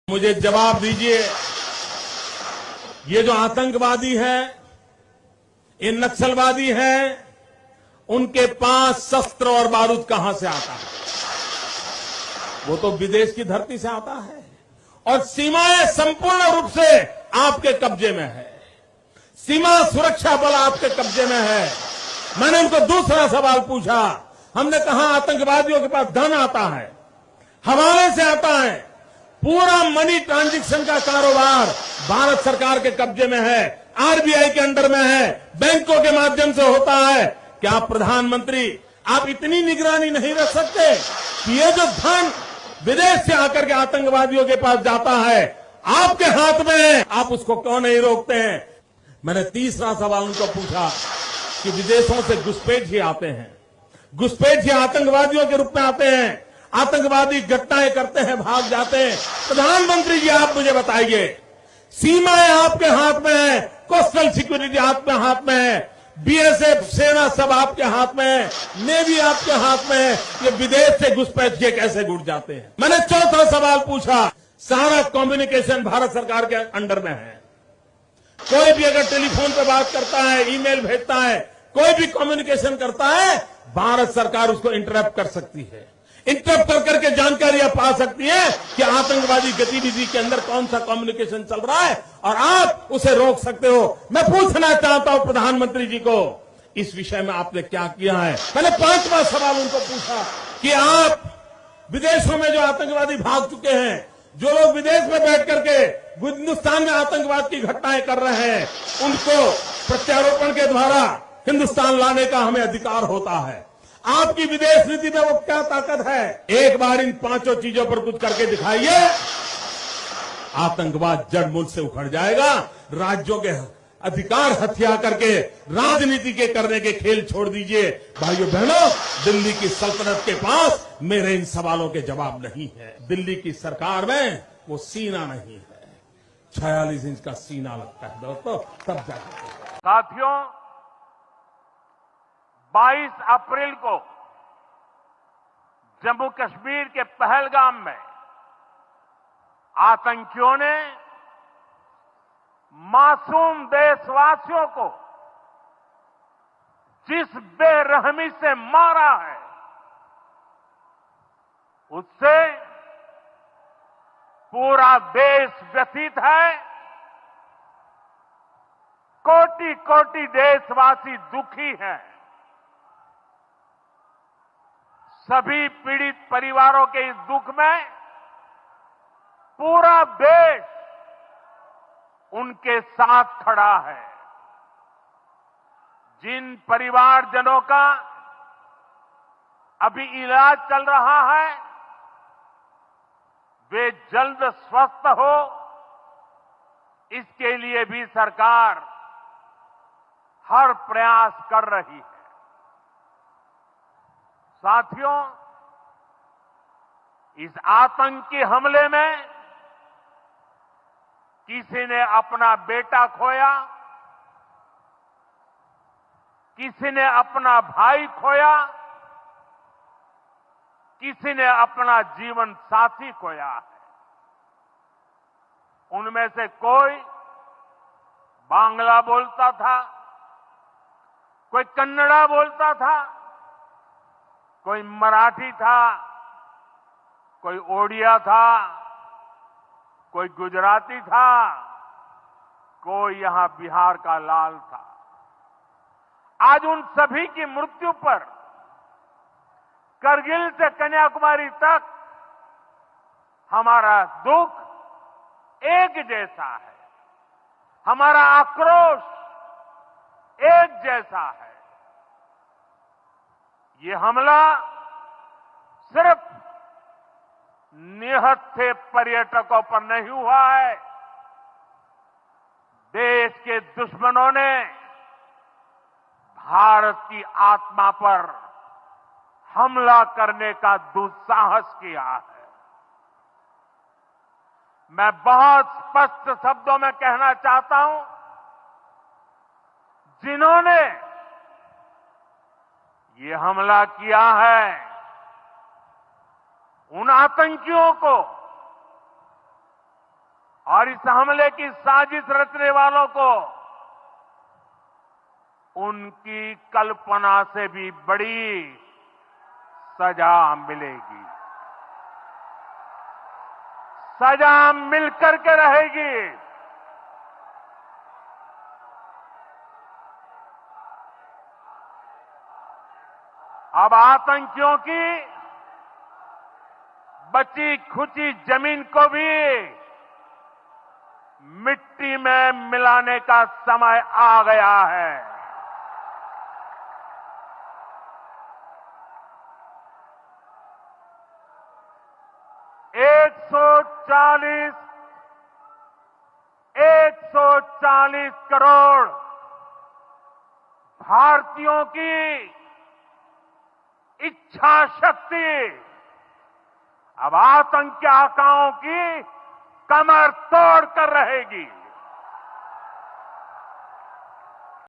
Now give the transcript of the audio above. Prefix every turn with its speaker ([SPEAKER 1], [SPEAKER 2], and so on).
[SPEAKER 1] मुझे जवाब दीजिए, ये जो आतंकवादी हैं, ये नक्सलवादी हैं, उनके पास शस्त्र और बारूद कहां से आता है? वो तो विदेश की धरती से आता है और सीमाएं संपूर्ण रूप से आपके कब्जे में है। सीमा सुरक्षा बल आपके कब्जे में है। मैंने उनको दूसरा सवाल पूछा। हमने कहा आतंकवादियों के पास धन आता है, हवाले से आता है, पूरा मनी ट्रांजैक्शन का कारोबार भारत सरकार के कब्जे में है, आरबीआई के अंडर में है, बैंकों के माध्यम से होता है। क्या प्रधानमंत्री आप इतनी निगरानी नहीं रख सकते कि ये जो धन विदेश से आकर के आतंकवादियों के पास जाता है आपके हाथ में है, आप उसको क्यों नहीं रोकते हैं? मैंने तीसरा सवाल उनको पूछा कि विदेशों से घुसपैठ ही आते हैं, घुसपैठ ही आतंकवादियों के रूप में आते हैं, आतंकवादी घटनाएं करते हैं, भाग जाते हैं। प्रधानमंत्री जी आप मुझे बताइए, सीमाएं आपके हाथ में है, कोस्टल सिक्योरिटी आपके हाथ में है, बीएसएफ सेना सब आपके हाथ में है, नेवी आपके हाथ में है, ये विदेश से घुसपैठ के कैसे घुस जाते हैं? मैंने चौथा सवाल पूछा, सारा कम्युनिकेशन भारत सरकार के अंडर में है। कोई भी अगर टेलीफोन पे बात करता है, ईमेल भेजता है, कोई भी कम्युनिकेशन करता है, भारत सरकार उसको इंटरप्ट कर सकती है, इंटरप्ट कर करके जानकारियां पा सकती है कि आतंकवादी गतिविधि के अंदर कौन सा कम्युनिकेशन चल रहा है और आप उसे रोक सकते हो। मैं पूछना चाहता हूं प्रधानमंत्री जी को, इस विषय में आपने क्या किया है? मैंने पांचवा सवाल उनको पूछा कि आप विदेशों में जो आतंकवादी भाग चुके हैं, जो लोग विदेश में बैठ करके हिंदुस्तान में आतंकवाद की घटनाएं कर रहे हैं, उनको प्रत्यारोपण के द्वारा हिंदुस्तान लाने का हमें अधिकार होता है। आपकी विदेश नीति में वो क्या ताकत है? एक बार इन पांचों चीजों पर कुछ करके दिखाइए, आतंकवाद जड़ मूल से उखड़ जाएगा। राज्यों के अधिकार हथिया करके राजनीति के करने के खेल छोड़ दीजिए। भाइयों बहनों, दिल्ली की सल्तनत के पास मेरे इन सवालों के जवाब नहीं है। दिल्ली की सरकार में वो सीना नहीं है, 46 इंच का सीना लगता है दोस्तों, तब जाकर।
[SPEAKER 2] साथियों, 22 अप्रैल को जम्मू कश्मीर के पहलगाम में आतंकियों ने मासूम देशवासियों को जिस बेरहमी से मारा है, उससे पूरा देश व्यथित है। कोटि कोटि देशवासी दुखी हैं। सभी पीड़ित परिवारों के इस दुख में पूरा देश उनके साथ खड़ा है। जिन परिवारजनों का अभी इलाज चल रहा है, वे जल्द स्वस्थ हो, इसके लिए भी सरकार हर प्रयास कर रही है। साथियों, इस आतंकी हमले में किसी ने अपना बेटा खोया, किसी ने अपना भाई खोया, किसी ने अपना जीवन साथी खोया है। उनमें से कोई बांग्ला बोलता था, कोई कन्नड़ा बोलता था, कोई मराठी था, कोई ओडिया था, कोई गुजराती था, कोई यहां बिहार का लाल था। आज उन सभी की मृत्यु पर करगिल से कन्याकुमारी तक हमारा दुख एक जैसा है, हमारा आक्रोश एक जैसा है। ये हमला सिर्फ निहत्थे पर्यटकों पर नहीं हुआ है, देश के दुश्मनों ने भारत की आत्मा पर हमला करने का दुस्साहस किया है। मैं बहुत स्पष्ट शब्दों में कहना चाहता हूं, जिन्होंने ये हमला किया है, उन आतंकियों को और इस हमले की साजिश रचने वालों को उनकी कल्पना से भी बड़ी सजा मिलेगी। सजा मिलकर के रहेगी। अब आतंकियों की बची खुची जमीन को भी मिट्टी में मिलाने का समय आ गया है। एक सौ चालीस करोड़ भारतीयों की इच्छा शक्ति अब आतंक के आकाओं की कमर तोड़ कर रहेगी।